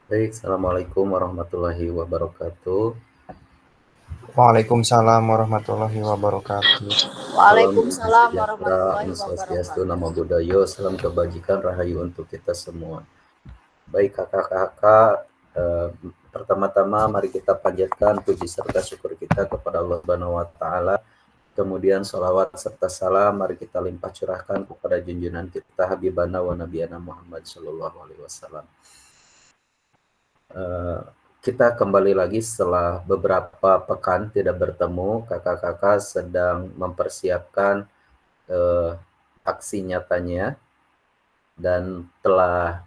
Baik, assalamualaikum warahmatullahi wabarakatuh. Waalaikumsalam warahmatullahi wabarakatuh. Salam damai Waalaikumsalam sejahtera, warahmatullahi Om Swastiastu, wabarakatuh. Namo Buddhaya, salam kebajikan, rahayu untuk kita semua. Baik kakak-kakak, pertama-tama mari kita panjatkan puji serta syukur kita kepada Allah Subhanahu wa Ta'ala. Kemudian sholawat serta salam mari kita limpah curahkan kepada junjungan kita Habibana wa Nabiyana Muhammad Sallallahu Alaihi Wasallam. Eh, Kita kembali lagi setelah beberapa pekan tidak bertemu. Kakak-kakak sedang mempersiapkan aksi nyatanya dan telah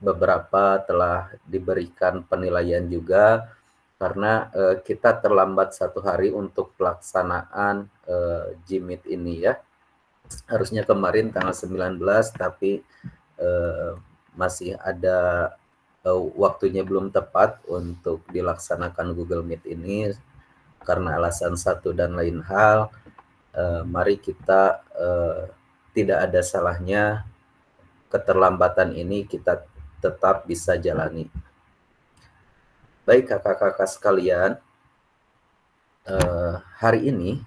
diberikan penilaian juga karena kita terlambat 1 hari untuk pelaksanaan Jimit ini ya. Harusnya kemarin tanggal 19 tapi masih ada waktunya belum tepat untuk dilaksanakan Google Meet ini karena alasan satu dan lain hal. Mari kita tidak ada salahnya keterlambatan ini kita tetap bisa jalani. Baik kakak-kakak sekalian, hari ini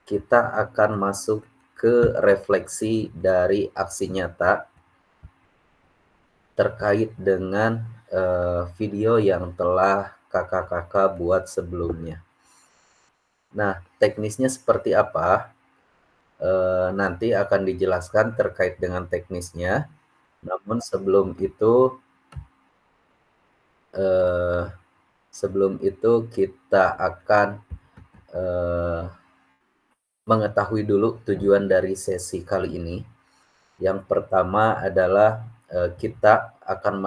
kita akan masuk ke refleksi dari aksi nyata terkait dengan video yang telah kakak-kakak buat sebelumnya. Nah, teknisnya seperti apa? Nanti akan dijelaskan terkait dengan teknisnya. Namun sebelum itu kita akan mengetahui dulu tujuan dari sesi kali ini. Yang pertama adalah kita akan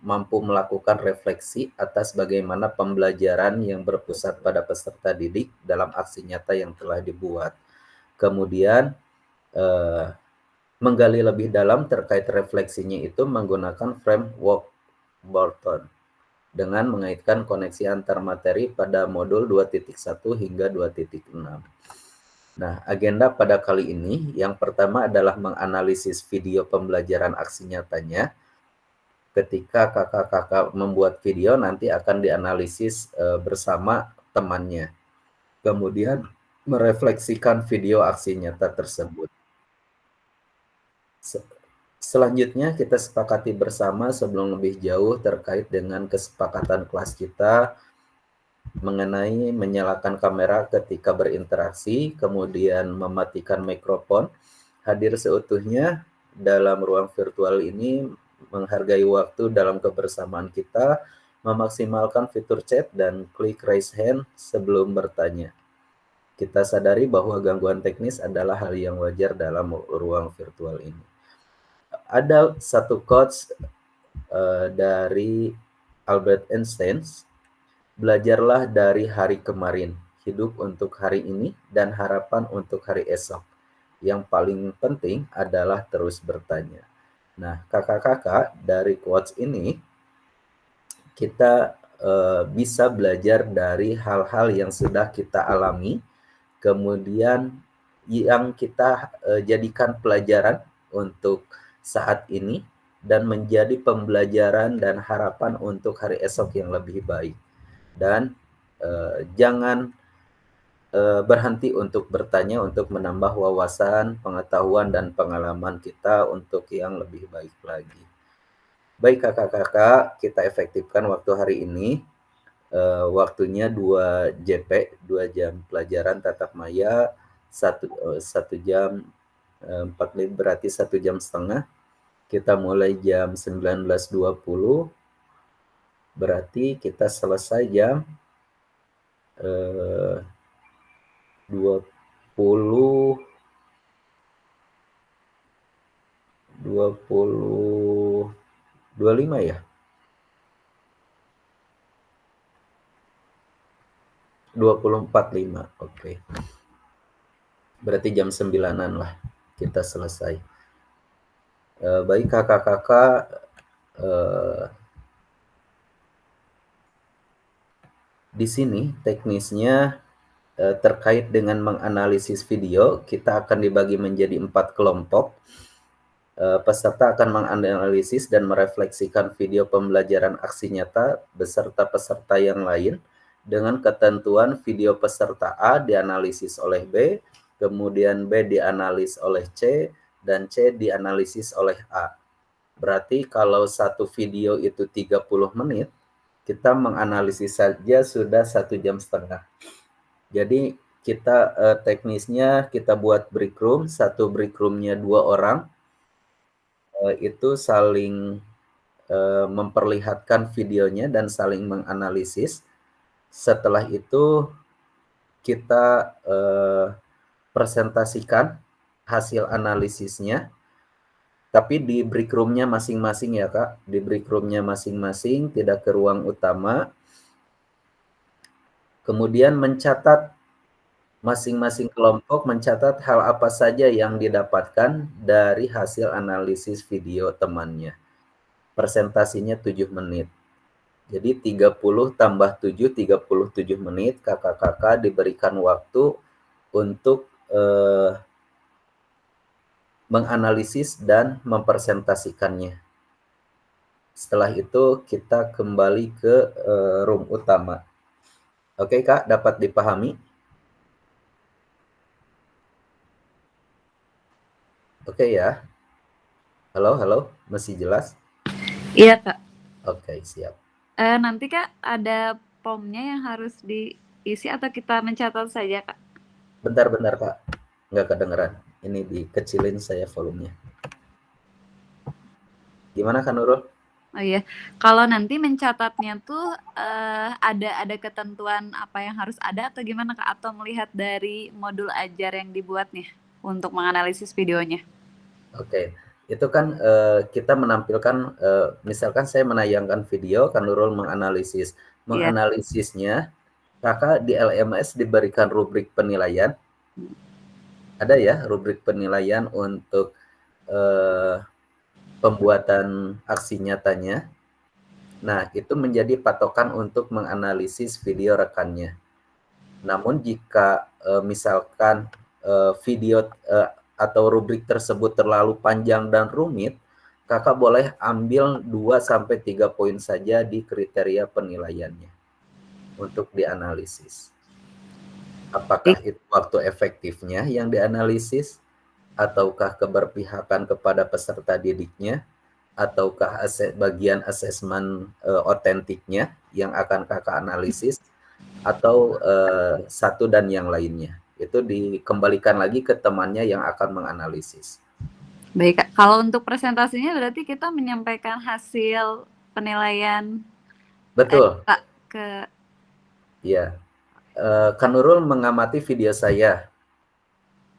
mampu melakukan refleksi atas bagaimana pembelajaran yang berpusat pada peserta didik dalam aksi nyata yang telah dibuat. Kemudian menggali lebih dalam terkait refleksinya itu menggunakan framework Barton dengan mengaitkan koneksi antar materi pada modul 2.1 hingga 2.6. Nah, agenda pada kali ini yang pertama adalah menganalisis video pembelajaran aksi nyatanya. Ketika kakak-kakak membuat video nanti akan dianalisis bersama temannya. Kemudian merefleksikan video aksi nyata tersebut. Selanjutnya kita sepakati bersama sebelum lebih jauh terkait dengan kesepakatan kelas kita mengenai menyalakan kamera ketika berinteraksi, kemudian mematikan mikrofon, hadir seutuhnya dalam ruang virtual ini, menghargai waktu dalam kebersamaan kita, memaksimalkan fitur chat dan klik raise hand sebelum bertanya. Kita sadari bahwa gangguan teknis adalah hal yang wajar dalam ruang virtual ini. Ada satu quotes dari Albert Einstein, belajarlah dari hari kemarin, hidup untuk hari ini, dan harapan untuk hari esok. Yang paling penting adalah terus bertanya. Nah, kakak-kakak, dari quotes ini, kita bisa belajar dari hal-hal yang sudah kita alami, kemudian yang kita jadikan pelajaran untuk saat ini, dan menjadi pembelajaran dan harapan untuk hari esok yang lebih baik. Dan jangan berhenti untuk bertanya untuk menambah wawasan, pengetahuan, dan pengalaman kita untuk yang lebih baik lagi. Baik kakak-kakak, kita efektifkan waktu hari ini. Waktunya 2 JP, 2 jam pelajaran tatap maya, 1 jam 45, berarti 1 jam setengah. Kita mulai jam 19.20, berarti kita selesai jam 20 25 ya? 20.45, oke. Berarti jam 9-an lah kita selesai. Baik kakak-kakak, di sini teknisnya terkait dengan menganalisis video, kita akan dibagi menjadi 4 kelompok. Peserta akan menganalisis dan merefleksikan video pembelajaran aksi nyata beserta peserta yang lain dengan ketentuan video peserta A dianalisis oleh B, kemudian B dianalisis oleh C, dan C dianalisis oleh A. Berarti kalau satu video itu 30 menit, kita menganalisis saja sudah 1,5 jam. Jadi kita teknisnya kita buat break room, satu break roomnya 2 orang, itu saling memperlihatkan videonya dan saling menganalisis. Setelah itu kita presentasikan hasil analisisnya, tapi di break roomnya masing-masing ya Kak, di break roomnya masing-masing, tidak ke ruang utama. Kemudian mencatat, masing-masing kelompok mencatat hal apa saja yang didapatkan dari hasil analisis video temannya. Presentasinya 7 menit. Jadi 30 tambah 7, 37 menit, kakak-kakak diberikan waktu untuk menganalisis dan mempresentasikannya. Setelah itu kita kembali ke room utama. Oke Kak, dapat dipahami? Oke ya. Halo, masih jelas? Iya Kak. Oke, siap. Nanti Kak ada formnya yang harus diisi atau kita mencatat saja Kak? Bentar Kak, nggak kedengeran. Ini dikecilin saya volumenya. Gimana Kak Nurul? Oh iya, kalau nanti mencatatnya tuh ada ketentuan apa yang harus ada atau gimana Kak? Atau melihat dari modul ajar yang dibuatnya untuk menganalisis videonya? Oke, itu kan kita menampilkan, misalkan saya menayangkan video, Kak Nurul menganalisis. Iya. Menganalisisnya, Kakak di LMS diberikan rubrik penilaian. Ada ya rubrik penilaian untuk pembuatan aksi nyatanya. Nah, itu menjadi patokan untuk menganalisis video rekannya. Namun jika misalkan video atau rubrik tersebut terlalu panjang dan rumit, Kakak boleh ambil 2-3 poin saja di kriteria penilaiannya untuk dianalisis. Apakah itu waktu efektifnya yang dianalisis, ataukah keberpihakan kepada peserta didiknya, ataukah bagian asesmen otentiknya yang akan Kakak analisis, atau satu dan yang lainnya. Itu dikembalikan lagi ke temannya yang akan menganalisis. Baik Kak, kalau untuk presentasinya berarti kita menyampaikan hasil penilaian Betul. Kak ke... Iya. Kak Nurul mengamati video saya,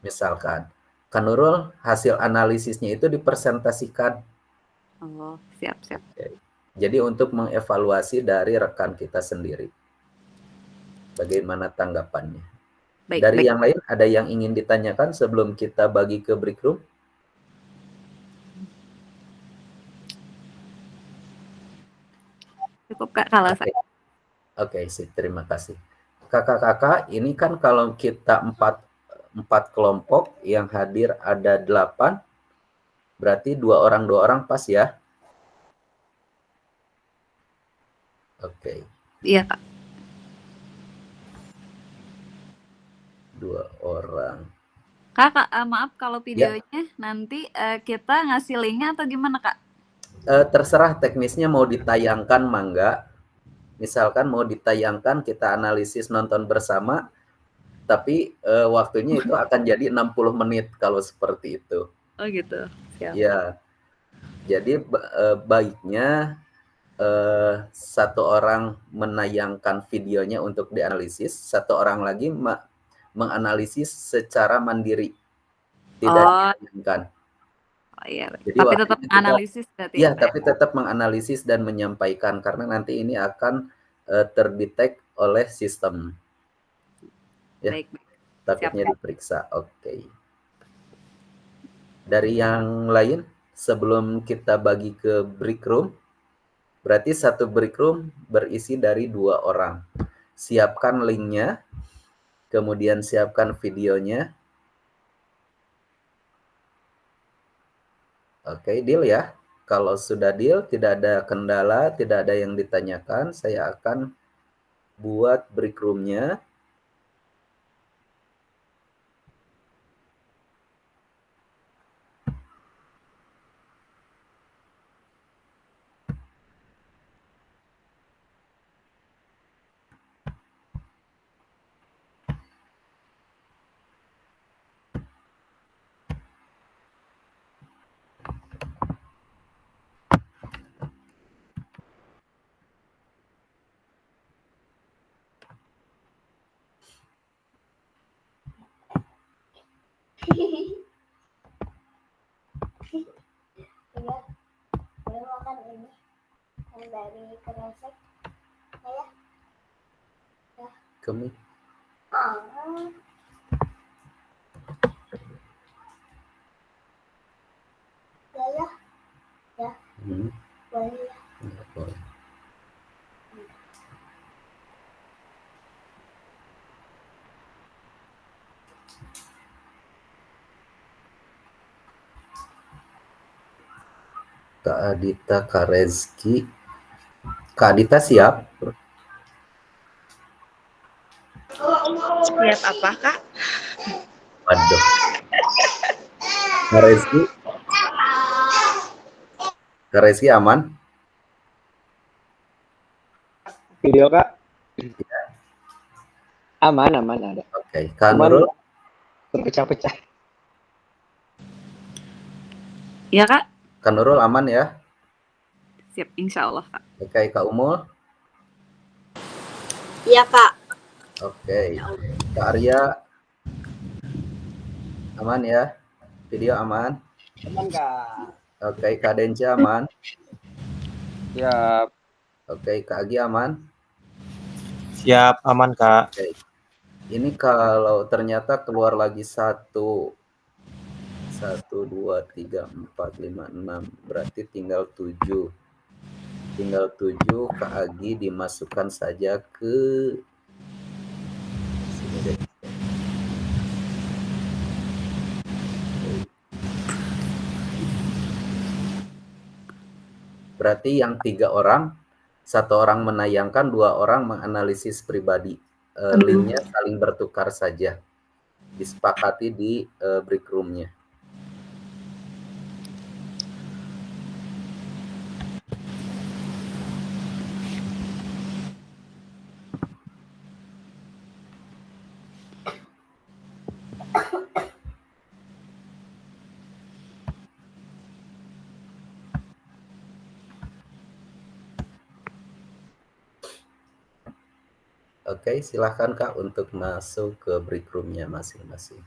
misalkan. Kak Nurul hasil analisisnya itu dipresentasikan. Oh, siap. Oke. Jadi untuk mengevaluasi dari rekan kita sendiri. Bagaimana tanggapannya? Dari yang lain ada yang ingin ditanyakan sebelum kita bagi ke break room? Cukup Kak kalau saya. Oke, sip, terima kasih. Kakak-kakak, ini kan kalau kita 4 kelompok yang hadir ada 8, berarti 2 orang pas ya? Oke. Iya Kak. 2 orang. Kak, maaf kalau videonya nanti kita ngasih linknya atau gimana Kak? Terserah teknisnya mau ditayangkan mangga. Misalkan mau ditayangkan kita analisis nonton bersama, tapi waktunya itu akan jadi 60 menit kalau seperti itu. Oh gitu, siap. Ya, jadi baiknya satu orang menayangkan videonya untuk dianalisis, satu orang lagi menganalisis secara mandiri, tidak ditayangkan. Oh iya, Jadi tapi tetap menganalisis berarti ya? Iya, tapi tetap menganalisis dan menyampaikan karena nanti ini akan terdetek oleh sistem. Ya, Baik. takutnya diperiksa. Oke. Dari yang lain, sebelum kita bagi ke break room, berarti satu break room berisi dari 2 orang. Siapkan linknya, kemudian siapkan videonya. Oke, deal ya. Kalau sudah deal, tidak ada kendala, tidak ada yang ditanyakan, saya akan buat break room-nya. Iya, saya makan ini yang dari kresek. Ya, Kami ya, ya, hmm, boleh ya. nggak boleh. Kak Adita, Kak Rezki. Kak Adita siap? Siap apa, Kak? Waduh. Kak Rezki? Kak Rezki aman? Video Kak? Aman ada. Oke. Kak Cuman Nurul? terpecah-pecah. Iya Kak? Kak Nurul aman ya? Siap, insya Allah Kak. Oke, Kak Umul? Iya Kak. Oke. Kak Arya? Aman ya? Video aman? Aman Kak. Oke, Kak Denca aman? Siap. Oke, Kak Agi aman? Siap, aman Kak. Oke. Ini kalau ternyata keluar lagi 1, 2, 3, 4, 5, 6, berarti tinggal 7. Tinggal 7, Kak Agi dimasukkan saja ke sini deh. Berarti yang 3 orang, 1 orang menayangkan, 2 orang menganalisis pribadi. Linknya saling bertukar saja. Disepakati di break room-nya. Oke, silahkan Kak untuk masuk ke break room-nya masing-masing.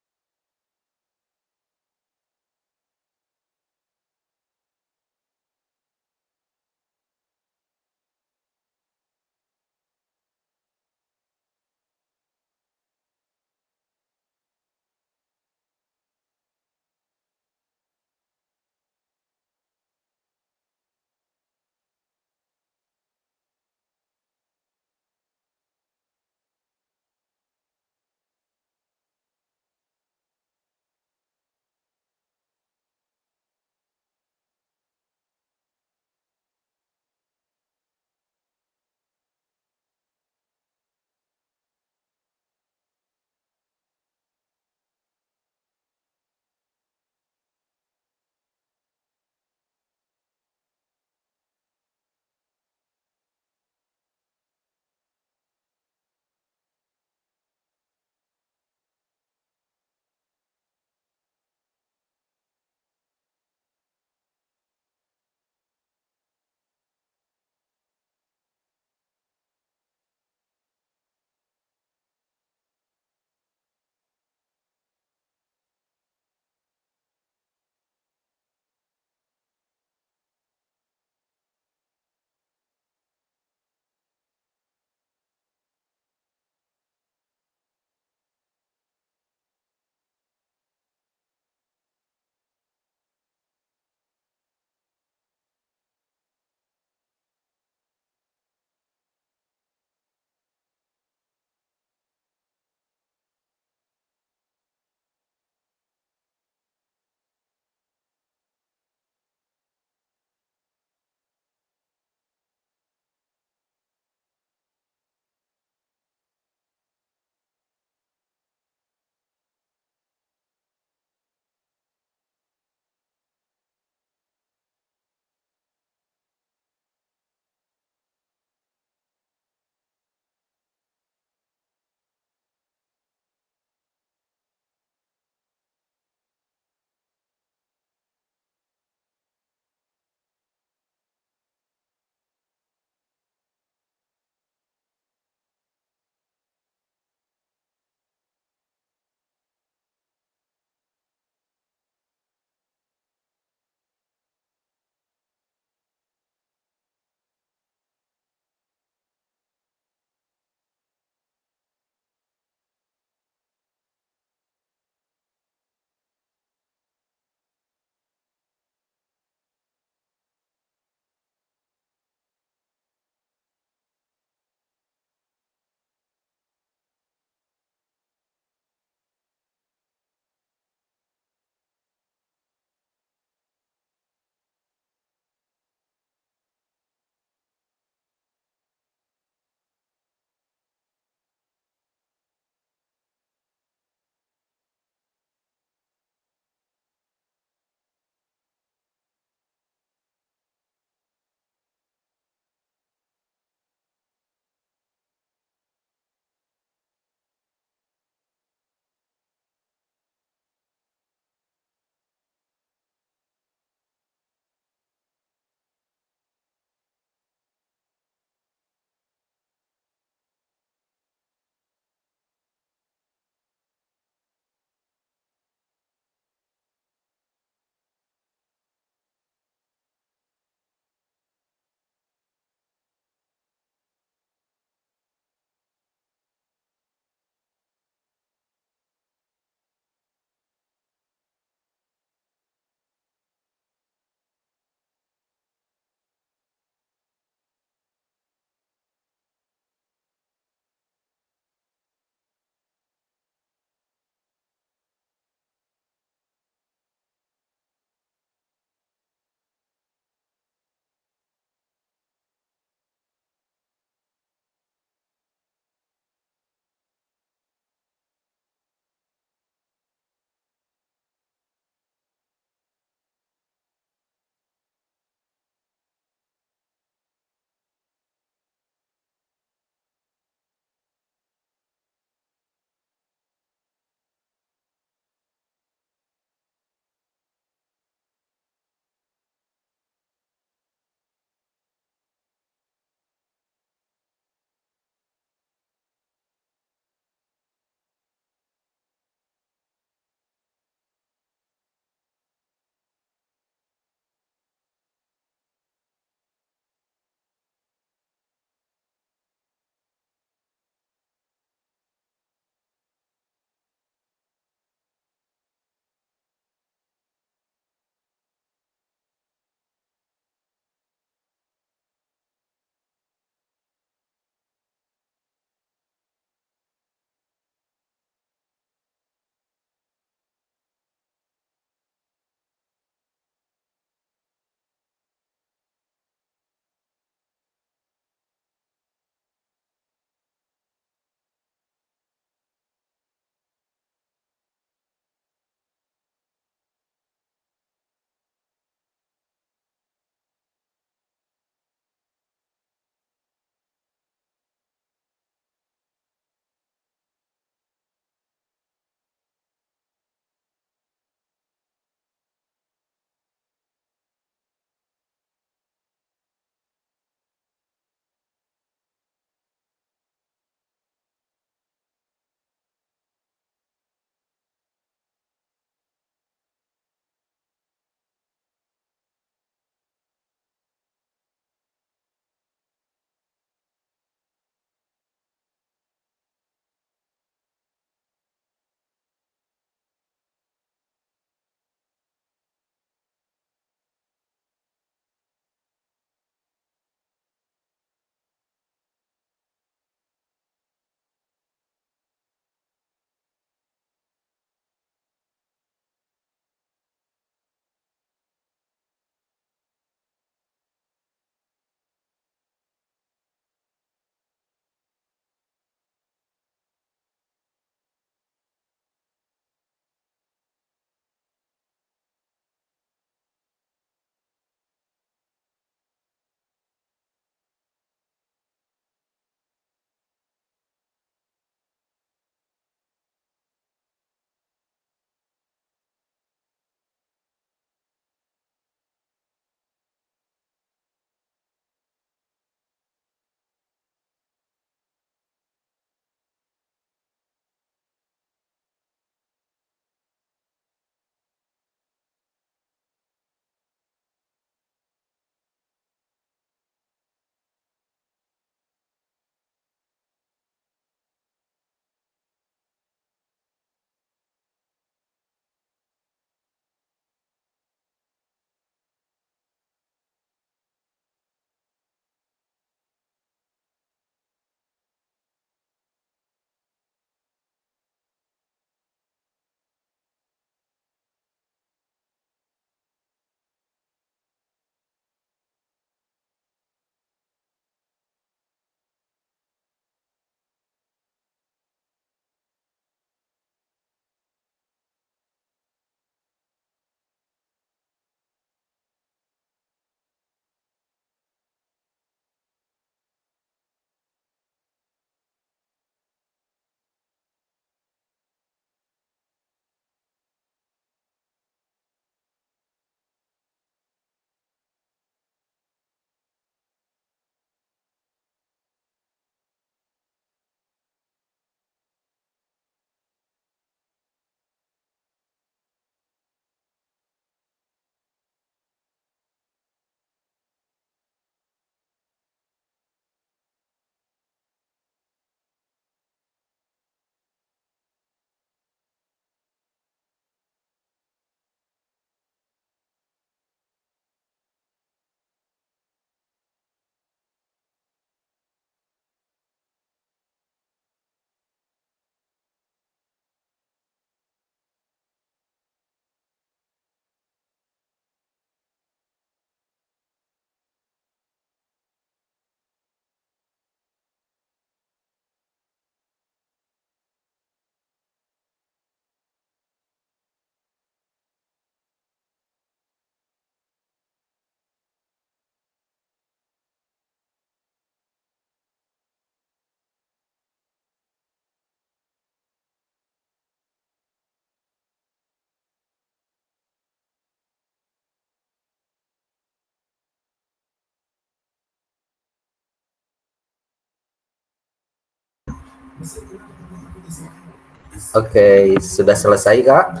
Oke, sudah selesai, Kak?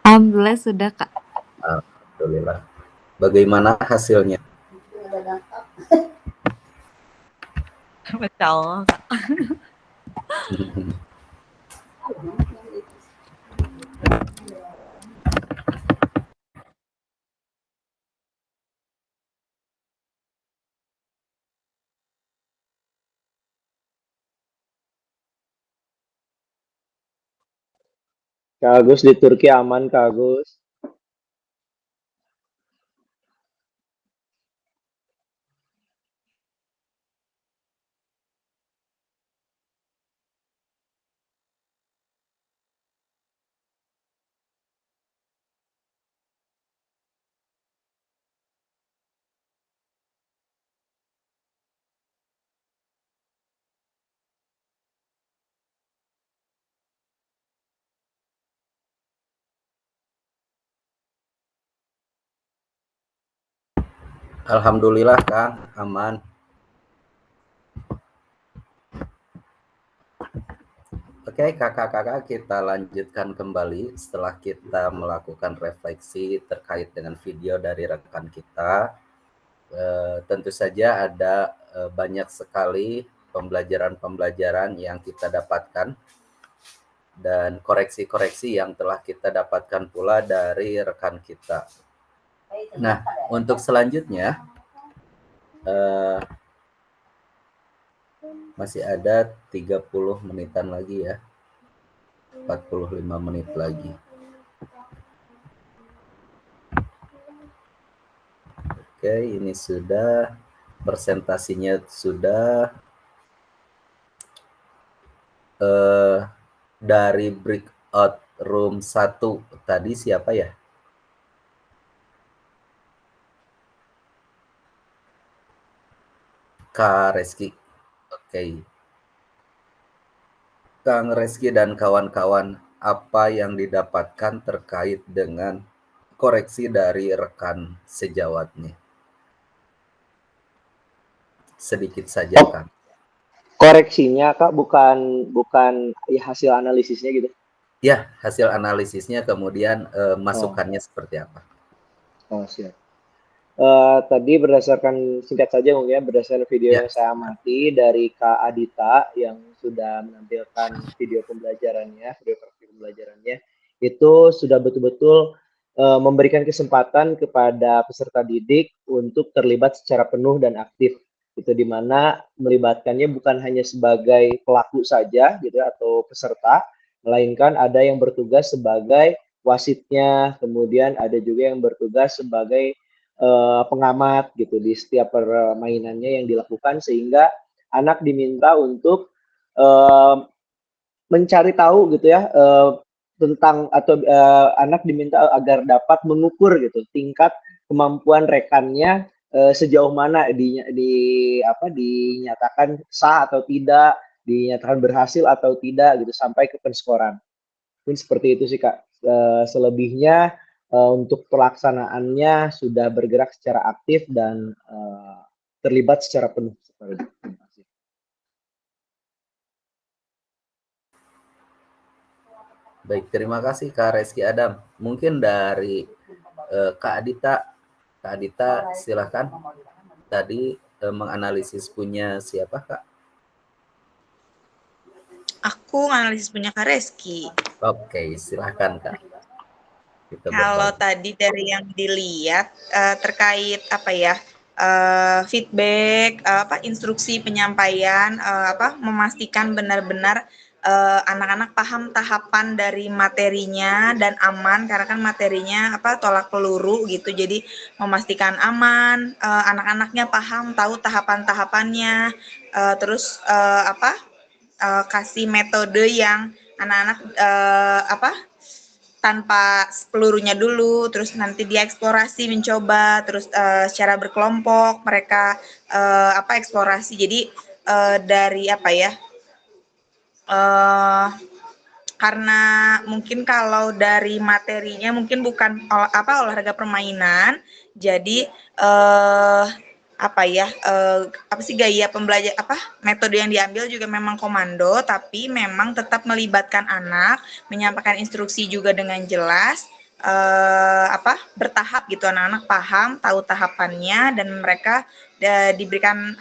Alhamdulillah sudah, Kak. Alhamdulillah. Bagaimana hasilnya? Masya Allah, Kak. Kak Agus di Turki aman, Kak Agus. Alhamdulillah, Kang, aman. Oke, kakak-kakak, kita lanjutkan kembali setelah kita melakukan refleksi terkait dengan video dari rekan kita. Tentu saja ada banyak sekali pembelajaran-pembelajaran yang kita dapatkan dan koreksi-koreksi yang telah kita dapatkan pula dari rekan kita. Nah, untuk selanjutnya masih ada 30 menitan lagi ya. 45 menit lagi. Oke, ini sudah presentasinya sudah dari breakout room 1 tadi siapa ya? Kak Reski. Oke. Kang Reski dan kawan-kawan, apa yang didapatkan terkait dengan koreksi dari rekan sejawatnya? Sedikit saja, Kang. Koreksinya, Kak, bukan ya, hasil analisisnya gitu. Ya, hasil analisisnya kemudian masukannya seperti apa? Oh, siap. Tadi berdasarkan singkat saja mungkin ya, berdasarkan video Ya. yang saya amati dari Kak Adita yang sudah menampilkan video pembelajarannya, video praktik pembelajarannya, itu sudah betul-betul memberikan kesempatan kepada peserta didik untuk terlibat secara penuh dan aktif. Itu dimana melibatkannya bukan hanya sebagai pelaku saja gitu ya, atau peserta, melainkan ada yang bertugas sebagai wasitnya, kemudian ada juga yang bertugas sebagai pengamat gitu di setiap permainannya yang dilakukan, sehingga anak diminta untuk mencari tahu gitu ya tentang atau anak diminta agar dapat mengukur gitu tingkat kemampuan rekannya sejauh mana dinyatakan sah atau tidak, dinyatakan berhasil atau tidak gitu sampai ke penskoran. Mungkin seperti itu sih, Kak. Selebihnya untuk pelaksanaannya sudah bergerak secara aktif dan terlibat secara penuh. Baik, terima kasih Kak Reski Adam. Mungkin dari Kak Adita silakan. Tadi menganalisis punya siapa, Kak? Aku analisis punya Kak Reski. Oke, silakan Kak. Kalau tadi dari yang dilihat terkait apa ya feedback, instruksi penyampaian, memastikan benar-benar anak-anak paham tahapan dari materinya dan aman, karena kan materinya tolak peluru gitu, jadi memastikan aman, anak-anaknya paham, tahu tahapan-tahapannya, terus kasih metode yang anak-anak tanpa pelurunya dulu, terus nanti dia eksplorasi mencoba, terus secara berkelompok mereka eksplorasi. Jadi dari karena mungkin kalau dari materinya mungkin bukan olahraga permainan, jadi gaya pembelajar metode yang diambil juga memang komando, tapi memang tetap melibatkan anak, menyampaikan instruksi juga dengan jelas, bertahap gitu, anak-anak paham, tahu tahapannya, dan mereka diberikan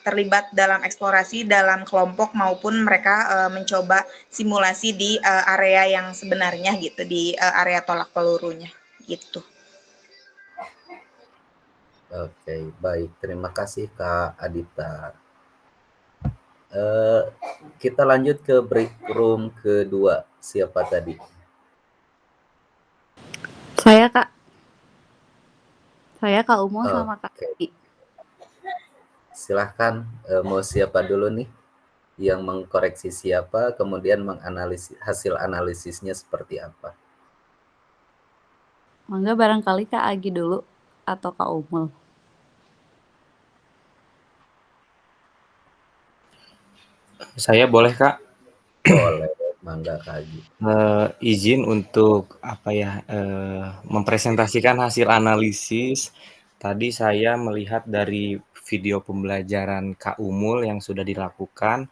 terlibat dalam eksplorasi dalam kelompok maupun mereka mencoba simulasi di area yang sebenarnya gitu, di area tolak pelurunya gitu. Oke, baik. Terima kasih Kak Adita. Kita lanjut ke break room kedua. Siapa tadi? Saya Kak. Saya Kak Umul sama Kak Oke. Adi. Silahkan, mau siapa dulu nih yang mengkoreksi siapa, kemudian menganalisis hasil analisisnya seperti apa. Mangga barangkali Kak Agi dulu atau Kak Umul. Saya boleh Kak? Boleh, mangga Kak Agi. Izin untuk mempresentasikan hasil analisis. Tadi saya melihat dari video pembelajaran Kak Umul yang sudah dilakukan,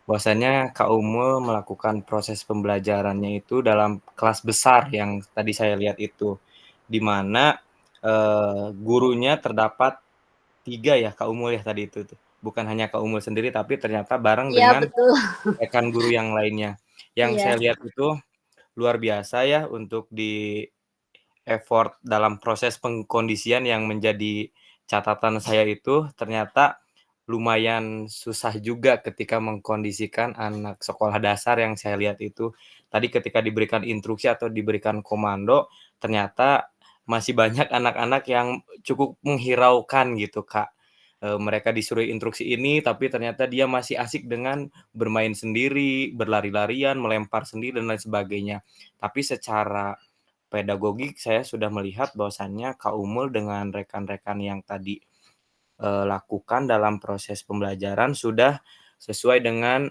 bahwasanya Kak Umul melakukan proses pembelajarannya itu dalam kelas besar yang tadi saya lihat itu, di mana gurunya terdapat 3 ya Kak Umul ya tadi itu tuh. Bukan hanya Kak Umul sendiri, tapi ternyata bareng Iya, dengan betul. rekan guru yang lainnya. Yang Iya. saya lihat itu luar biasa ya untuk di effort dalam proses pengkondisian yang menjadi catatan saya itu ternyata lumayan susah juga ketika mengkondisikan anak sekolah dasar yang saya lihat itu. Tadi ketika diberikan instruksi atau diberikan komando, ternyata masih banyak anak-anak yang cukup menghiraukan gitu, Kak. Mereka disuruh instruksi ini, tapi ternyata dia masih asik dengan bermain sendiri, berlari-larian, melempar sendiri, dan lain sebagainya. Tapi secara pedagogik saya sudah melihat bahwasannya Kak Umul dengan rekan-rekan yang tadi lakukan dalam proses pembelajaran sudah sesuai dengan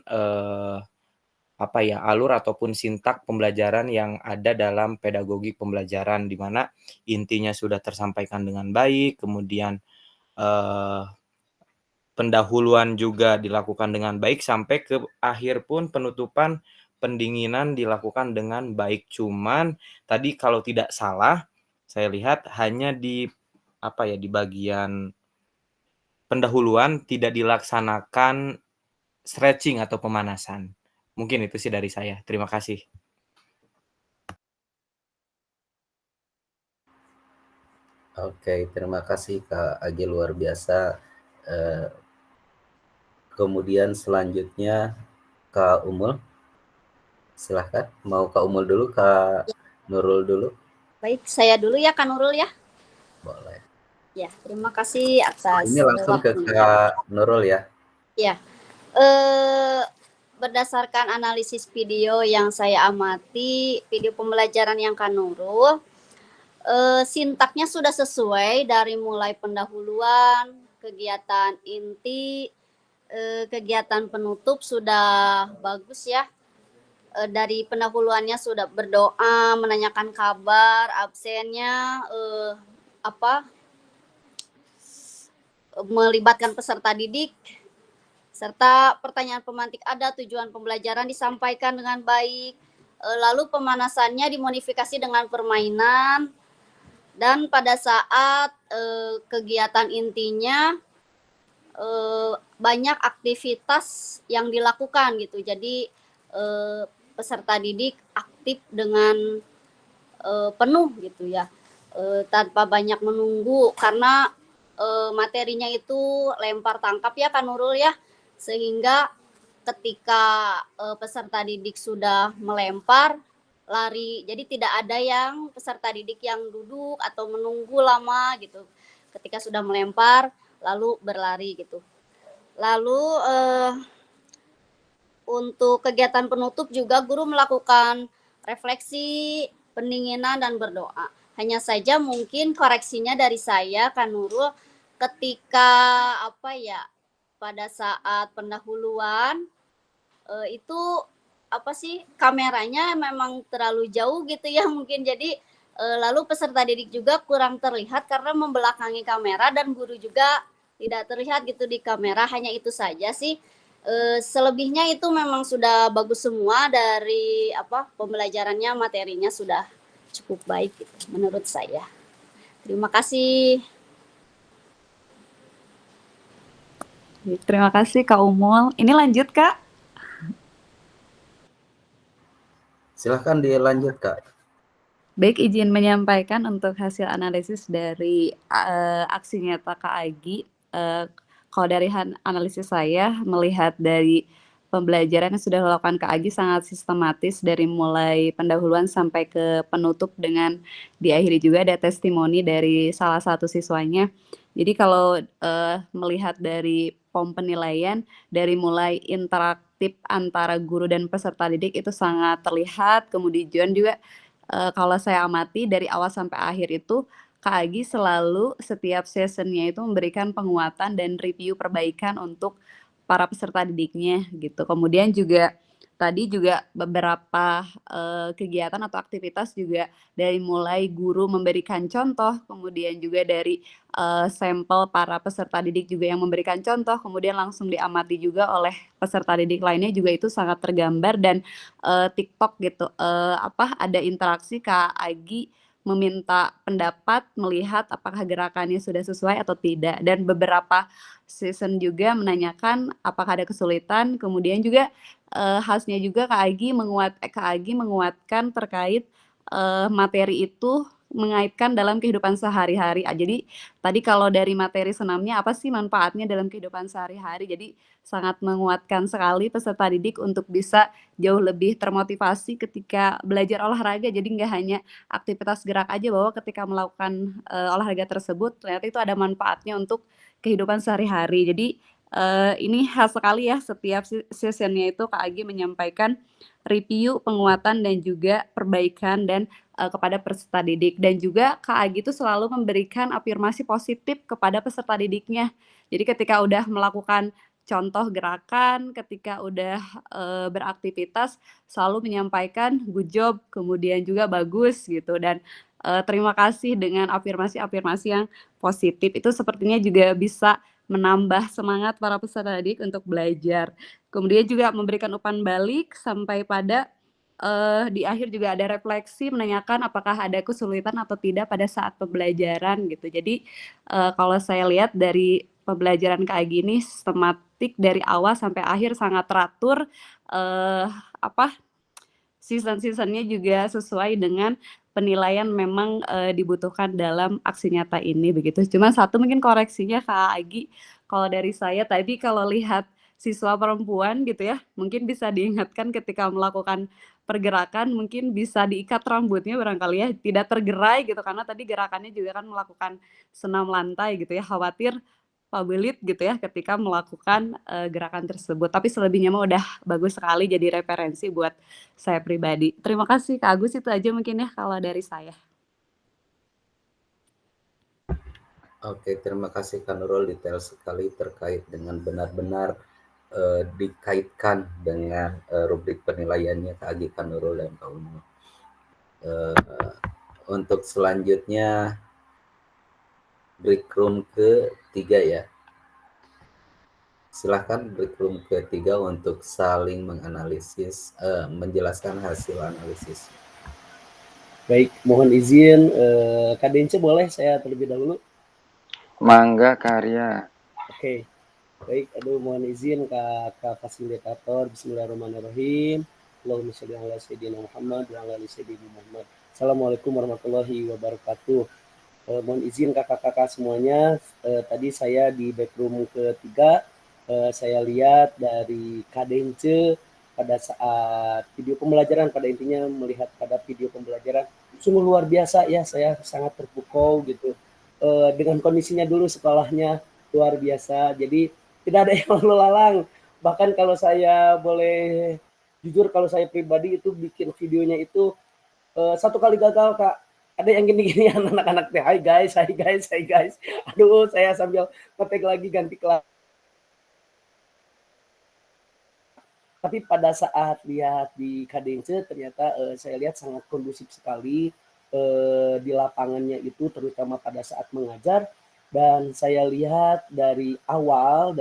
alur ataupun sintak pembelajaran yang ada dalam pedagogi pembelajaran, di mana intinya sudah tersampaikan dengan baik, kemudian pendahuluan juga dilakukan dengan baik, sampai ke akhir pun penutupan pendinginan dilakukan dengan baik. Cuman tadi kalau tidak salah saya lihat hanya di bagian pendahuluan tidak dilaksanakan stretching atau pemanasan. Mungkin itu sih dari saya. Terima kasih. Oke, terima kasih Kak Agi, luar biasa. Kemudian selanjutnya Kak Umul. Silahkan, mau Kak Umul dulu, Kak Nurul dulu? Baik, saya dulu ya Kak Nurul ya. Boleh. Ya, terima kasih atas Ini langsung ke Kak Nurul ya. Ya. Berdasarkan analisis video yang saya amati, video pembelajaran yang Kak Nurul, sintaknya sudah sesuai dari mulai pendahuluan, kegiatan inti, kegiatan penutup sudah bagus ya. Dari pendahuluannya sudah berdoa, menanyakan kabar, absennya, melibatkan peserta didik, serta pertanyaan pemantik ada, tujuan pembelajaran disampaikan dengan baik, lalu pemanasannya dimodifikasi dengan permainan, dan pada saat kegiatan intinya banyak aktivitas yang dilakukan gitu. Jadi peserta didik aktif dengan penuh gitu ya, tanpa banyak menunggu, karena materinya itu lempar tangkap ya Kak Nurul ya, sehingga ketika peserta didik sudah melempar, lari. Jadi tidak ada yang peserta didik yang duduk atau menunggu lama gitu. Ketika sudah melempar, lalu berlari gitu. Lalu untuk kegiatan penutup juga guru melakukan refleksi, pendinginan, dan berdoa. Hanya saja mungkin koreksinya dari saya, Kak Nurul, ketika pada saat pendahuluan itu kameranya memang terlalu jauh gitu ya mungkin, jadi Lalu peserta didik juga kurang terlihat karena membelakangi kamera dan guru juga tidak terlihat gitu di kamera, hanya itu saja sih. Selebihnya itu memang sudah bagus semua dari pembelajarannya, materinya sudah cukup baik gitu, menurut saya. Terima kasih. Terima kasih Kak Umul. Ini lanjut Kak. Silahkan dilanjut Kak. Baik, izin menyampaikan untuk hasil analisis dari aksi nyata Kak Agi. Kalau dari analisis saya melihat dari pembelajaran yang sudah dilakukan Kak Agi sangat sistematis dari mulai pendahuluan sampai ke penutup dengan diakhiri juga ada testimoni dari salah satu siswanya. Jadi kalau melihat dari POM penilaian dari mulai interaktif antara guru dan peserta didik itu sangat terlihat, kemudian juga kalau saya amati dari awal sampai akhir itu, Kak Agi selalu setiap sessionnya itu memberikan penguatan dan review perbaikan untuk para peserta didiknya gitu. Kemudian juga tadi juga beberapa kegiatan atau aktivitas juga dari mulai guru memberikan contoh, kemudian juga dari sampel para peserta didik juga yang memberikan contoh, kemudian langsung diamati juga oleh peserta didik lainnya juga itu sangat tergambar dan TikTok gitu, ada interaksi Kak Agi meminta pendapat, melihat apakah gerakannya sudah sesuai atau tidak, dan beberapa season juga menanyakan apakah ada kesulitan, kemudian juga khasnya juga Kak Agi menguatkan terkait materi itu mengaitkan dalam kehidupan sehari-hari. Jadi tadi kalau dari materi senamnya apa sih manfaatnya dalam kehidupan sehari-hari, jadi sangat menguatkan sekali peserta didik untuk bisa jauh lebih termotivasi ketika belajar olahraga. Jadi nggak hanya aktivitas gerak aja, bahwa ketika melakukan olahraga tersebut ternyata itu ada manfaatnya untuk kehidupan sehari-hari. Jadi ini khas sekali ya, setiap sessionnya itu Kak Agi menyampaikan review, penguatan, dan juga perbaikan dan kepada peserta didik. Dan juga Kak Agi itu selalu memberikan afirmasi positif kepada peserta didiknya. Jadi ketika udah melakukan contoh gerakan, ketika udah beraktivitas selalu menyampaikan good job, kemudian juga bagus gitu, dan terima kasih dengan afirmasi-afirmasi yang positif. Itu sepertinya juga bisa menambah semangat para peserta didik untuk belajar. Kemudian juga memberikan umpan balik sampai pada di akhir juga ada refleksi menanyakan apakah ada kesulitan atau tidak pada saat pembelajaran gitu. Jadi kalau saya lihat dari pembelajaran kayak gini sistematik dari awal sampai akhir sangat teratur, season-seasonnya juga sesuai dengan penilaian memang dibutuhkan dalam aksi nyata ini begitu. Cuma satu mungkin koreksinya Kak Agi, kalau dari saya tadi kalau lihat siswa perempuan gitu ya, mungkin bisa diingatkan ketika melakukan pergerakan mungkin bisa diikat rambutnya barangkali ya, tidak tergerai gitu, karena tadi gerakannya juga kan melakukan senam lantai gitu ya, khawatir pabelit gitu ya ketika melakukan gerakan tersebut. Tapi selebihnya mah udah bagus sekali jadi referensi buat saya pribadi. Terima kasih Kak Agus, itu aja mungkin ya kalau dari saya. Oke, terima kasih Kak Nurul, detail sekali terkait dengan benar-benar dikaitkan dengan rubrik penilaiannya Kak Agi, Kak Nurul, dan Kak Umul. Untuk selanjutnya break room ketiga ya. Silahkan break room ketiga untuk saling menganalisis, menjelaskan hasil analisis. Baik, mohon izin Kak Dence, boleh saya terlebih dahulu? Mangga Karya. Oke. Baik, mohon izin Kak fasilitator. Bismillahirrahmanirrahim. Allahumma sholli ala sayyidina Muhammad wa ala ali sayyidina Muhammad. Assalamualaikum warahmatullahi wabarakatuh. Mohon izin kakak-kakak semuanya, tadi saya di backroom ketiga, saya lihat dari Kak Dence pada saat video pembelajaran, pada intinya melihat pada video pembelajaran sungguh luar biasa ya, saya sangat terpukau gitu dengan kondisinya dulu sekolahnya luar biasa, jadi tidak ada yang lalu lalang. Bahkan kalau saya boleh jujur, kalau saya pribadi itu bikin videonya itu satu kali gagal Kak, ada yang gini-gini anak-anak teh, hai guys, aduh saya sambil ngetek lagi ganti kelas. Tapi pada saat lihat di Kak Dence ternyata saya lihat sangat kondusif sekali, di lapangannya itu, terutama pada saat mengajar. Dan saya lihat dari awal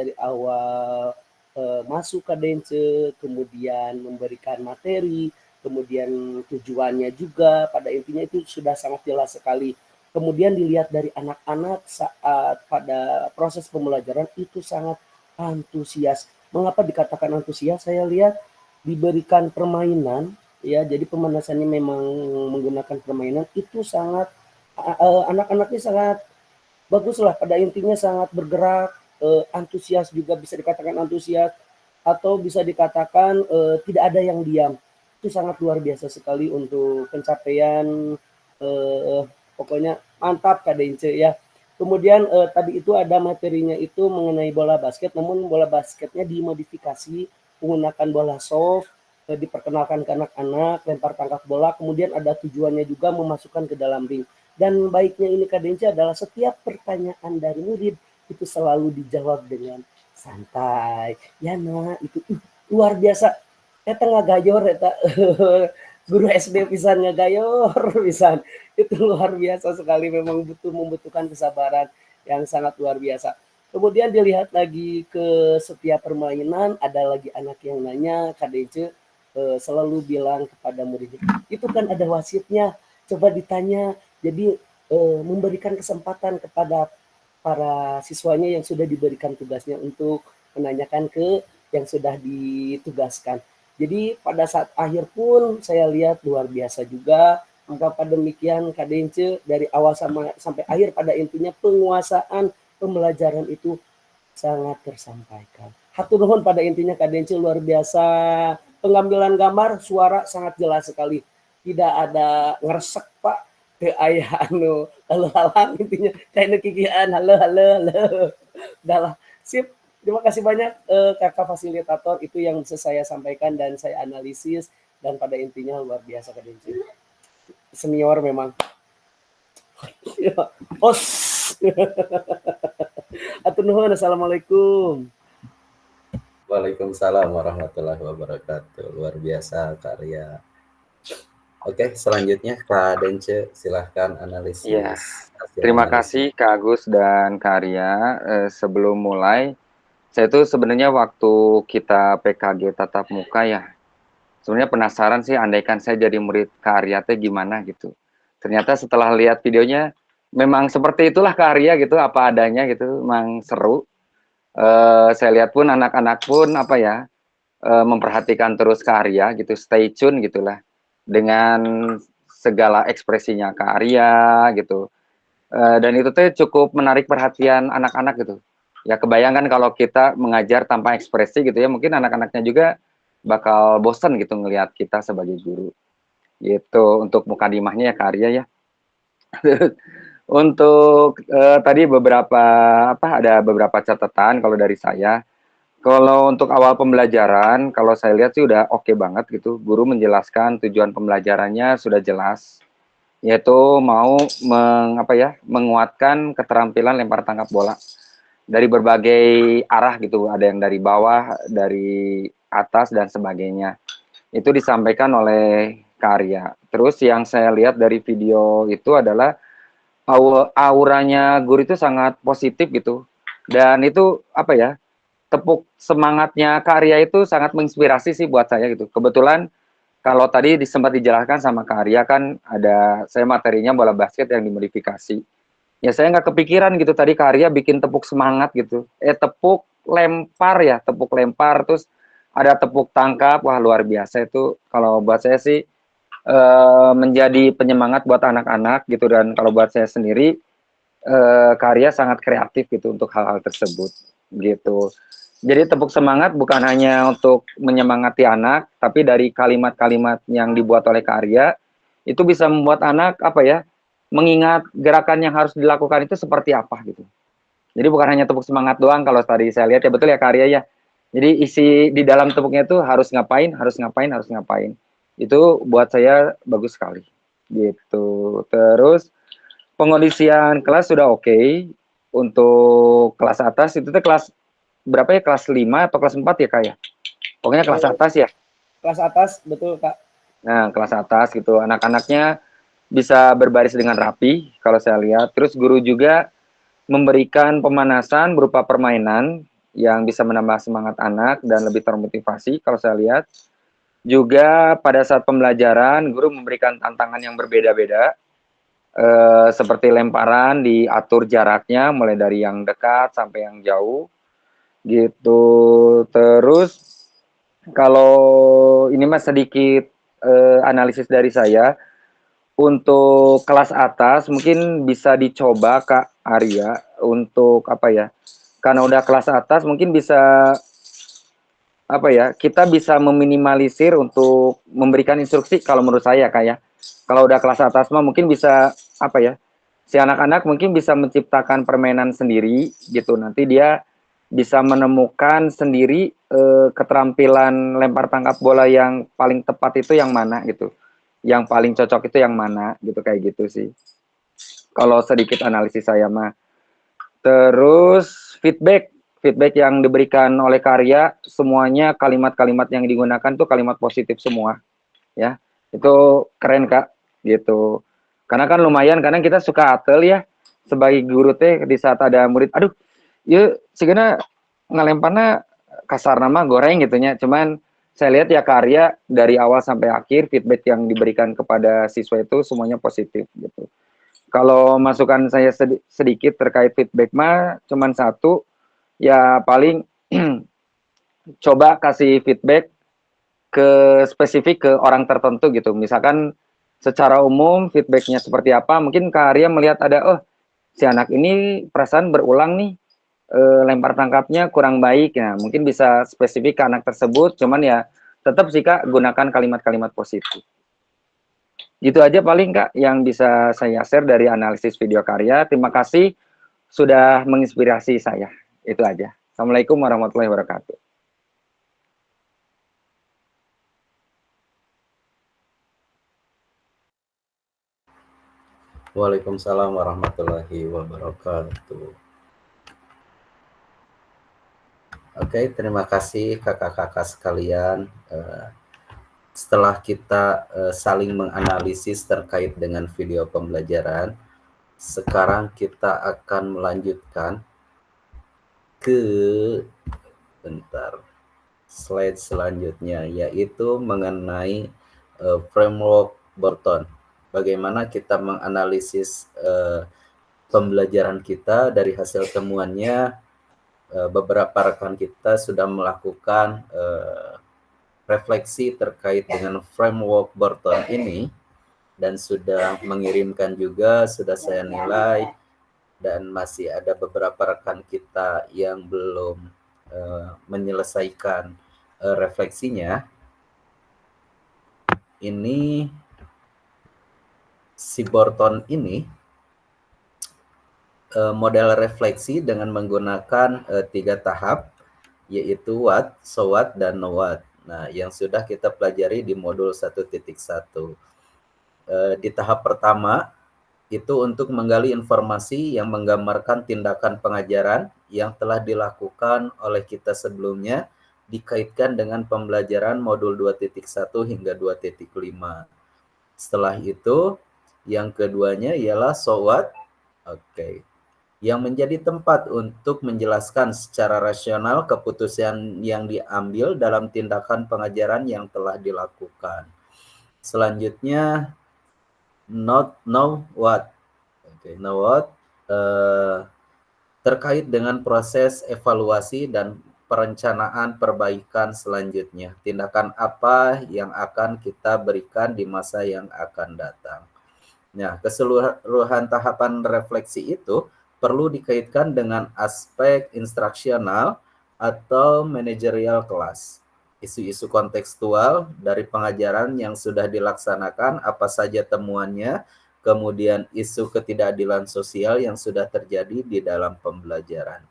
masuk ke Dence, kemudian memberikan materi, kemudian tujuannya juga, pada intinya itu sudah sangat jelas sekali. Kemudian dilihat dari anak-anak saat pada proses pembelajaran itu sangat antusias. Mengapa dikatakan antusias? Saya lihat diberikan permainan, ya, jadi pemanasannya memang menggunakan permainan, itu sangat anak-anaknya sangat bagus lah, pada intinya sangat bergerak, antusias, juga bisa dikatakan antusias, atau bisa dikatakan tidak ada yang diam. Itu sangat luar biasa sekali untuk pencapaian, pokoknya mantap KDNC ya. Kemudian tadi itu ada materinya itu mengenai bola basket, namun bola basketnya dimodifikasi menggunakan bola soft, diperkenalkan ke anak-anak, lempar tangkap bola, kemudian ada tujuannya juga memasukkan ke dalam ring. Dan baiknya ini KDNC adalah setiap pertanyaan dari murid itu selalu dijawab dengan santai. Ya nah, itu luar biasa. Eta ngagayor, eta guru SD pisan ngagayor pisan. Itu luar biasa sekali, memang membutuhkan kesabaran yang sangat luar biasa. Kemudian dilihat lagi ke setiap permainan, ada lagi anak yang nanya, KDNC selalu bilang kepada muridnya, itu kan ada wasitnya, coba ditanya. Jadi memberikan kesempatan kepada para siswanya yang sudah diberikan tugasnya untuk menanyakan ke yang sudah ditugaskan. Jadi pada saat akhir pun saya lihat luar biasa juga. Maka demikian KDNC dari awal sampai akhir, pada intinya penguasaan pembelajaran itu sangat tersampaikan. Hatur nuhun, pada intinya KDNC luar biasa. Pengambilan gambar, suara sangat jelas sekali. Tidak ada ngeresek Pak. Ke ayah anu halo intinya kayak kikian halo. Udah lah, sip. Terima kasih banyak kakak fasilitator, itu yang bisa saya sampaikan dan saya analisis, dan pada intinya luar biasa KDNC. Senior memang. Os. Atur nuhun, assalamualaikum. Waalaikumsalam warahmatullahi wabarakatuh. Luar biasa karya. Oke, selanjutnya Kak Dence, silahkan analisis. Ya, terima kasih Kak Agus dan Kak Arya. Sebelum mulai, saya tuh sebenarnya waktu kita PKG tatap muka ya, sebenarnya penasaran sih, andaikan saya jadi murid Kak Arya teh gimana gitu. Ternyata setelah lihat videonya, memang seperti itulah Kak Arya gitu, apa adanya gitu, memang seru. Saya lihat pun anak-anak pun apa ya, memperhatikan terus Kak Arya gitu, stay tune gitulah dengan segala ekspresinya Kak Arya gitu. Dan itu tuh cukup menarik perhatian anak-anak gitu. Ya kebayangkan kalau kita mengajar tanpa ekspresi gitu ya, mungkin anak-anaknya juga bakal bosan gitu ngelihat kita sebagai guru. Gitu untuk mukadimahnya ya Kak Arya ya. Untuk tadi ada beberapa catatan kalau dari saya. Kalau untuk awal pembelajaran, kalau saya lihat sih udah oke banget gitu. Guru menjelaskan tujuan pembelajarannya sudah jelas, yaitu mau menguatkan keterampilan lempar tangkap bola dari berbagai arah gitu. Ada yang dari bawah, dari atas dan sebagainya. Itu disampaikan oleh Karya. Terus yang saya lihat dari video itu adalah auranya guru itu sangat positif gitu. Dan itu tepuk semangatnya Kak Arya itu sangat menginspirasi sih buat saya gitu. Kebetulan kalau tadi sempat dijelaskan sama Kak Arya kan saya materinya bola basket yang dimodifikasi. Ya saya nggak kepikiran gitu tadi Kak Arya bikin tepuk semangat gitu. Tepuk lempar terus ada tepuk tangkap, wah luar biasa itu. Kalau buat saya sih menjadi penyemangat buat anak-anak gitu, dan kalau buat saya sendiri Kak Arya sangat kreatif gitu untuk hal-hal tersebut gitu. Jadi tepuk semangat bukan hanya untuk menyemangati anak, tapi dari kalimat-kalimat yang dibuat oleh Kak Arya, itu bisa membuat anak mengingat gerakan yang harus dilakukan itu seperti apa gitu. Jadi bukan hanya tepuk semangat doang kalau tadi saya lihat ya, betul ya Kak Arya ya. Jadi isi di dalam tepuknya itu harus ngapain. Itu buat saya bagus sekali gitu. Terus pengondisian kelas sudah oke. Untuk kelas atas itu kelas berapa ya, kelas 5 atau kelas 4 ya Kak ya? Pokoknya kelas atas ya. Kelas atas, betul Kak. Nah, kelas atas gitu. Anak-anaknya bisa berbaris dengan rapi kalau saya lihat. Terus guru juga memberikan pemanasan berupa permainan yang bisa menambah semangat anak dan lebih termotivasi kalau saya lihat. Juga pada saat pembelajaran guru memberikan tantangan yang berbeda-beda, seperti lemparan diatur jaraknya mulai dari yang dekat sampai yang jauh gitu. Terus kalau ini mas sedikit analisis dari saya, untuk kelas atas mungkin bisa dicoba Kak Arya untuk apa ya, karena udah kelas atas mungkin bisa apa ya, kita bisa meminimalisir untuk memberikan instruksi kalau menurut saya Kak ya. Kalau udah kelas atas mah mungkin bisa apa ya, si anak-anak mungkin bisa menciptakan permainan sendiri gitu. Nanti dia bisa menemukan sendiri keterampilan lempar tangkap bola yang paling tepat itu yang mana gitu. Yang paling cocok itu yang mana gitu, kayak gitu sih. Kalau sedikit analisis saya mah. Terus feedback yang diberikan oleh karya, semuanya kalimat-kalimat yang digunakan tuh kalimat positif semua, ya. Itu keren Kak, gitu. Karena kan lumayan, kadang kita suka atel ya, sebagai guru teh di saat ada murid, aduh, ya segera ngelemparnya kasar nama goreng gitunya. Cuman saya lihat ya karya dari awal sampai akhir feedback yang diberikan kepada siswa itu semuanya positif gitu. Kalau masukan saya sedikit terkait feedback mah cuman satu, ya paling coba kasih feedback ke spesifik ke orang tertentu gitu. Misalkan secara umum feedbacknya seperti apa, mungkin Kak Arya melihat ada, oh si anak ini perasaan berulang nih, lempar tangkapnya kurang baik, ya mungkin bisa spesifik ke anak tersebut, cuman ya tetap sih Kak gunakan kalimat-kalimat positif. Gitu aja paling Kak yang bisa saya share dari analisis video karya. Terima kasih sudah menginspirasi saya. Itu aja. Assalamualaikum warahmatullahi wabarakatuh. Waalaikumsalam warahmatullahi wabarakatuh. Oke, terima kasih kakak-kakak sekalian. Setelah kita saling menganalisis terkait dengan video pembelajaran, sekarang kita akan melanjutkan ke slide selanjutnya, yaitu mengenai framework Burton. Bagaimana kita menganalisis pembelajaran kita dari hasil temuannya. Beberapa rekan kita sudah melakukan refleksi terkait dengan framework Burton ini dan sudah mengirimkan juga, sudah saya nilai, dan masih ada beberapa rekan kita yang belum menyelesaikan refleksinya. Ini si Burton ini model refleksi dengan menggunakan 3 tahap, yaitu what, so what, dan know what. Nah, yang sudah kita pelajari di modul 1.1. Di tahap pertama, itu untuk menggali informasi yang menggambarkan tindakan pengajaran yang telah dilakukan oleh kita sebelumnya, dikaitkan dengan pembelajaran modul 2.1 hingga 2.5. Setelah itu, yang keduanya ialah so what, yang menjadi tempat untuk menjelaskan secara rasional keputusan yang diambil dalam tindakan pengajaran yang telah dilakukan. Selanjutnya, know what. Know what terkait dengan proses evaluasi dan perencanaan perbaikan selanjutnya. Tindakan apa yang akan kita berikan di masa yang akan datang. Nah, keseluruhan tahapan refleksi itu perlu dikaitkan dengan aspek instruksional atau manajerial kelas. Isu-isu kontekstual dari pengajaran yang sudah dilaksanakan, apa saja temuannya, kemudian isu ketidakadilan sosial yang sudah terjadi di dalam pembelajaran.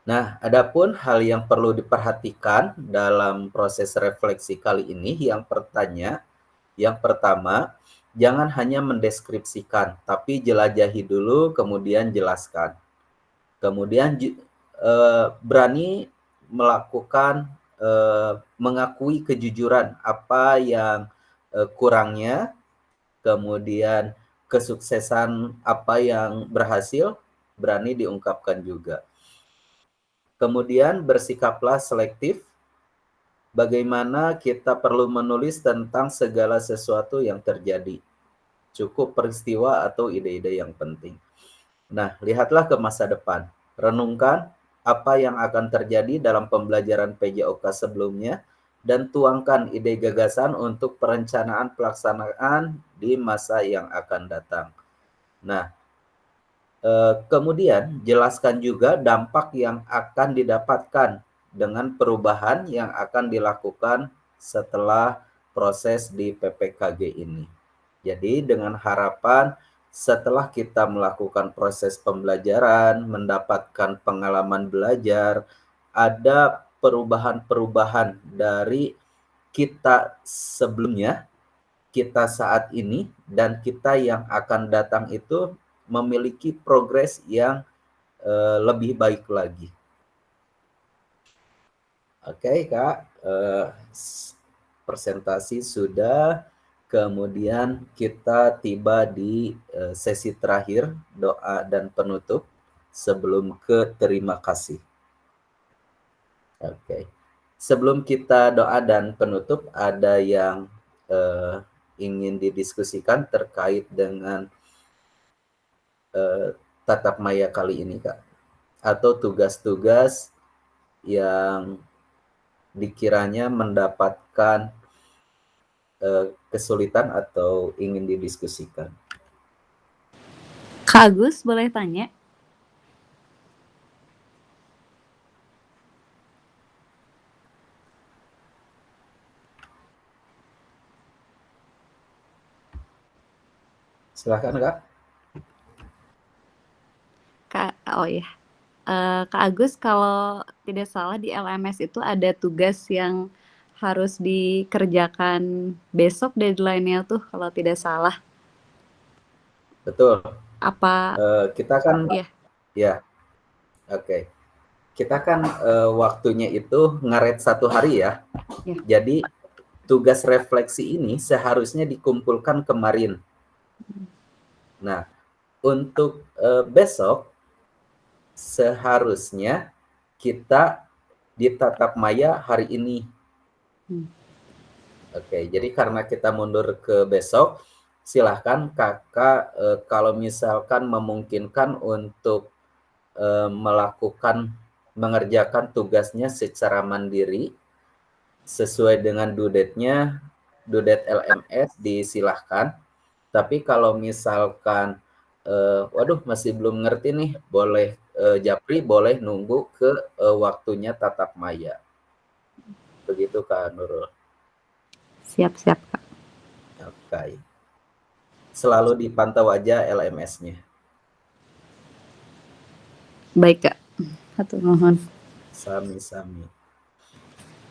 Nah, adapun hal yang perlu diperhatikan dalam proses refleksi kali ini, yang pertama, jangan hanya mendeskripsikan, tapi jelajahi dulu, kemudian jelaskan. Kemudian berani melakukan, mengakui kejujuran apa yang kurangnya, kemudian kesuksesan apa yang berhasil berani diungkapkan juga. Kemudian bersikaplah selektif. Bagaimana kita perlu menulis tentang segala sesuatu yang terjadi. Cukup peristiwa atau ide-ide yang penting. Nah, lihatlah ke masa depan. Renungkan apa yang akan terjadi dalam pembelajaran PJOK sebelumnya dan tuangkan ide gagasan untuk perencanaan pelaksanaan di masa yang akan datang. Nah, kemudian jelaskan juga dampak yang akan didapatkan dengan perubahan yang akan dilakukan setelah proses di PPKG ini. Jadi dengan harapan setelah kita melakukan proses pembelajaran, mendapatkan pengalaman belajar, ada perubahan-perubahan dari kita sebelumnya, kita saat ini, dan kita yang akan datang itu memiliki progres yang lebih baik lagi. Oke, Kak. Presentasi sudah. Kemudian kita tiba di sesi terakhir, doa dan penutup sebelum ke terima kasih. Oke. Sebelum kita doa dan penutup, ada yang ingin didiskusikan terkait dengan tatap maya kali ini, Kak? Atau tugas-tugas yang dikiranya mendapatkan kesulitan atau ingin didiskusikan. Kak Agus, boleh tanya? Silakan, Kak. Oh ya, Kak Agus, kalau tidak salah di LMS itu ada tugas yang harus dikerjakan besok deadline-nya tuh kalau tidak salah. Betul. Apa? Kita kan, ya, oke. Kita kan waktunya itu ngaret 1 hari ya. Jadi tugas refleksi ini seharusnya dikumpulkan kemarin. Nah, untuk besok seharusnya kita di tatap maya hari ini. Oke, jadi karena kita mundur ke besok, silahkan kakak kalau misalkan memungkinkan untuk mengerjakan tugasnya secara mandiri sesuai dengan due date-nya, due date LMS disilahkan. Tapi kalau misalkan waduh masih belum ngerti nih, boleh Japri boleh nunggu ke waktunya tatap maya. Begitu Kak Nurul. Siap-siap, Kak. Oke. Selalu dipantau aja LMS-nya. Baik, Kak. Hatur nuhun. Sami-sami.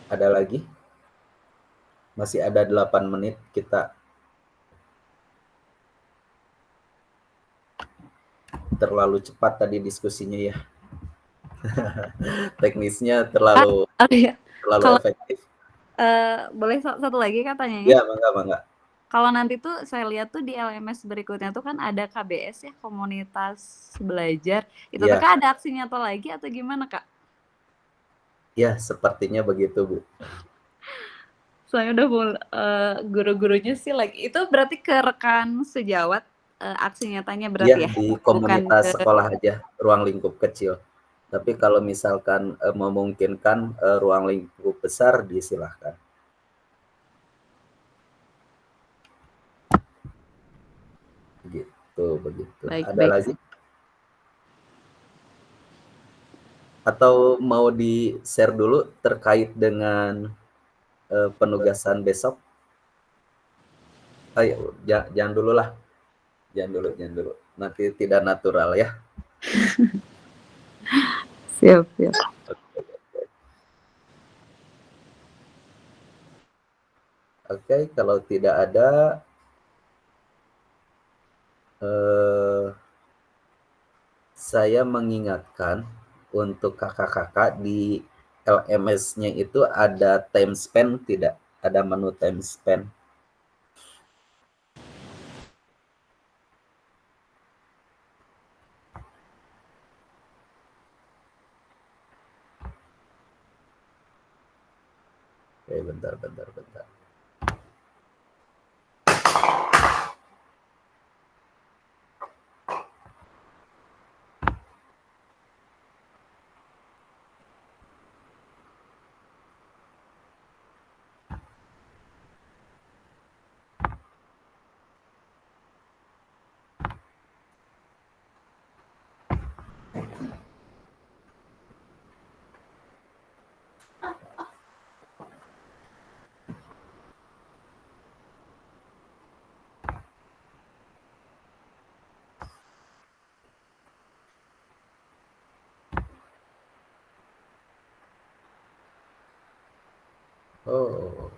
Ada lagi? Masih ada 8 menit kita. Terlalu cepat tadi diskusinya ya. Teknisnya terlalu efektif. Boleh satu lagi katanya ya? Ya, mangga. Kalau nanti tuh saya lihat tuh di LMS berikutnya tuh kan ada KBS ya, komunitas belajar. Itu tuh Kak ada aksi nyata lagi atau gimana, Kak? Ya, sepertinya begitu, Bu. Soalnya udah guru-gurunya sih lagi. Itu berarti ke rekan sejawat aksi nyatanya berarti ya? Di komunitas sekolah aja, ruang lingkup kecil. Tapi kalau misalkan memungkinkan ruang lingkup besar, disilahkan. Begitu. Baik, ada lagi? Atau mau di-share dulu terkait dengan penugasan besok? Ayo, jangan dulu lah. Jangan dulu. Nanti tidak natural ya. Siap. Oke, kalau tidak ada, saya mengingatkan untuk kakak-kakak di LMS-nya itu ada time spend tidak? Ada menu time spend? Oke, bentar. Oh,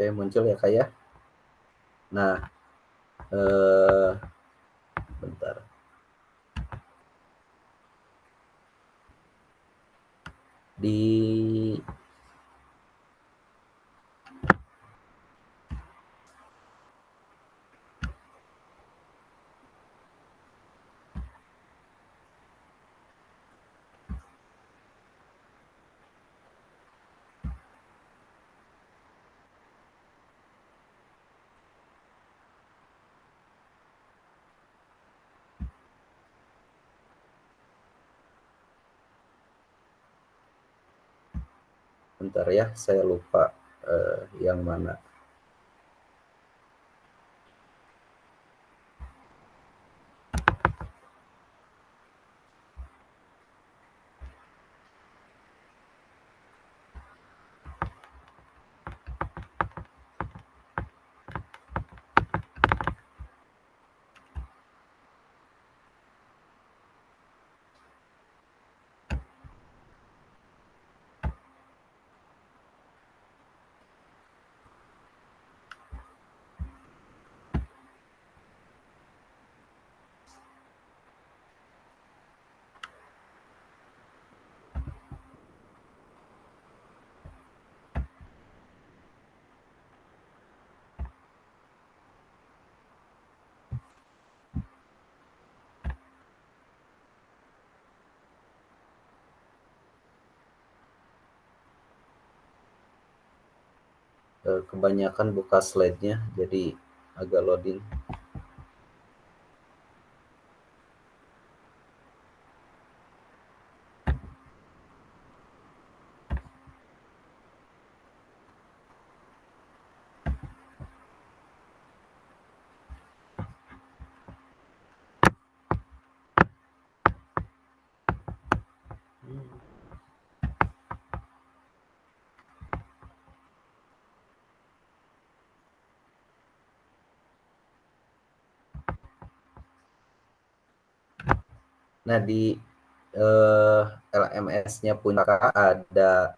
oke, muncul ya Kak ya. Nah, bentar. Di bentar ya, saya lupa yang mana. Kebanyakan buka slide-nya, jadi agak loading. Nah, di LMS-nya punya Kakak ada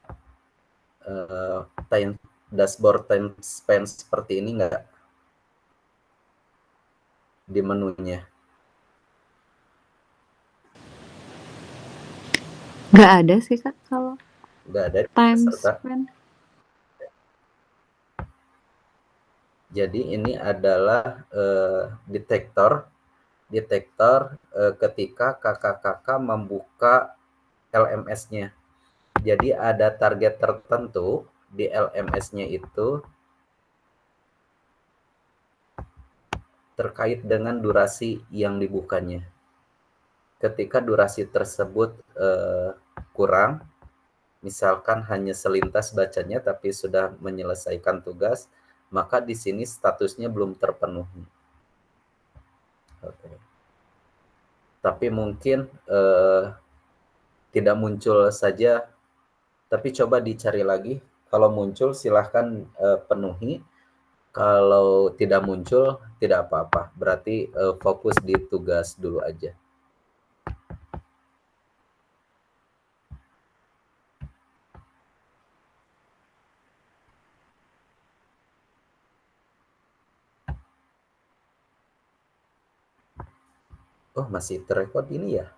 time dashboard time span seperti ini enggak di menunya? Nggak ada sih Kak kalau Enggak ada time peserta. span. Jadi ini adalah detektor ketika kakak-kakak membuka LMS-nya. Jadi ada target tertentu di LMS-nya itu terkait dengan durasi yang dibukanya. Ketika durasi tersebut kurang, misalkan hanya selintas bacanya tapi sudah menyelesaikan tugas, maka di sini statusnya belum terpenuhi. Oke. Tapi mungkin tidak muncul saja Tapi coba dicari lagi. Kalau muncul silahkan penuhi. Kalau tidak muncul tidak apa-apa. Berarti fokus di tugas dulu aja. Oh, masih terrekod ini ya?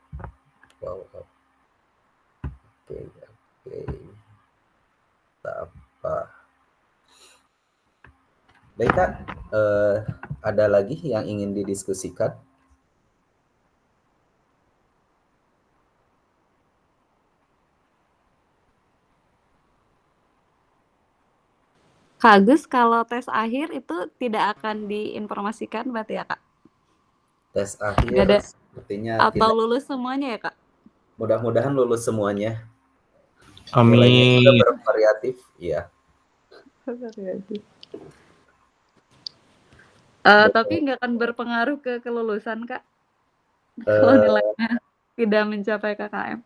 Wow. Oke. Tak apa. Baik, Kak. Ada lagi yang ingin didiskusikan? Kak Agus, kalau tes akhir itu tidak akan diinformasikan berarti ya, Kak? Tes Nggak akhir ada. sepertinya Atau tidak. lulus semuanya ya, Kak? Mudah-mudahan lulus semuanya. Nilainya Amin. juga bervariatif, iya. Tapi nggak akan berpengaruh ke kelulusan, Kak? Kalau nilainya tidak mencapai KKM.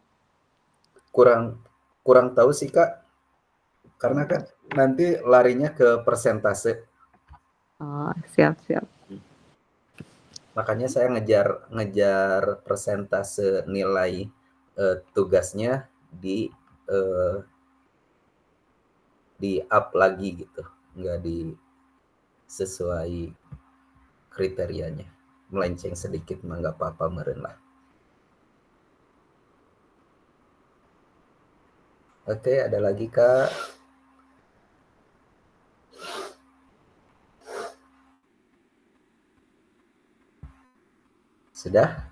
Kurang tahu sih, Kak. Karena kan nanti larinya ke persentase. Oh, siap. Makanya saya ngejar persentase nilai tugasnya di up lagi gitu, nggak sesuai kriterianya. Melenceng sedikit mah nggak apa-apa, meren lah. Oke, ada lagi, Kak? Sudah?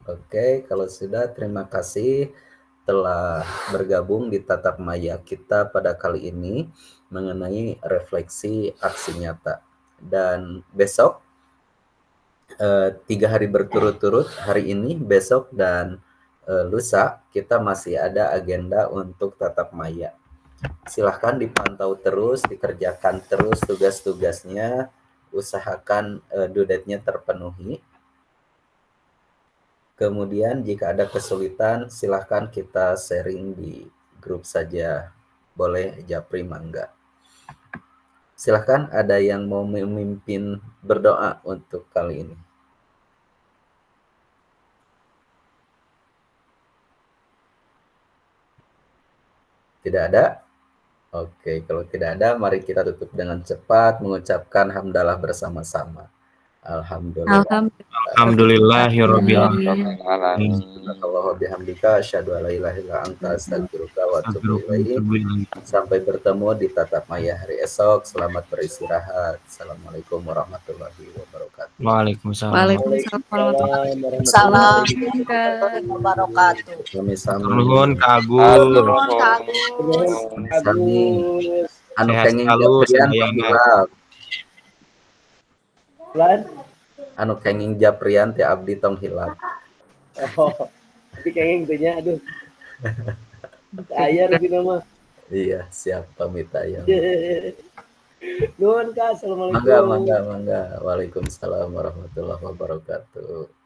Oke, kalau sudah, terima kasih telah bergabung di Tatap Maya kita pada kali ini mengenai refleksi aksi nyata. Dan besok 3 hari berturut-turut, hari ini, besok, dan lusa, kita masih ada agenda untuk Tatap Maya. Silahkan dipantau terus, dikerjakan terus tugas-tugasnya, usahakan due date-nya terpenuhi. Kemudian jika ada kesulitan, silahkan kita sharing di grup saja. Boleh japri mangga. Silahkan, ada yang mau memimpin berdoa untuk kali ini. Tidak ada? Oke, kalau tidak ada, mari kita tutup dengan cepat mengucapkan hamdalah bersama-sama. Alhamdulillahirabbil alamin. Subhanallah bihamdika asyhadu an la ilaha illa anta astaghfiruka wa atubu ilaik. Sampai bertemu di Tatap Maya hari esok. Selamat beristirahat. Assalamualaikum warahmatullahi wabarakatuh. Waalaikumsalam. Salam wabarakatuh. Nuhun Kak Agus. Anu Sehat kenging selalu, japrian sayang. hilap. Lan? Anu kenging japrian teh abdi tong hilap. Oh, tapi kayaknya gitunya, aduh. Ayah lebih nama. Iya, siap pamit ayam. Nuhun Kak, assalamualaikum. Mangga. Waalaikumsalam warahmatullahi wabarakatuh.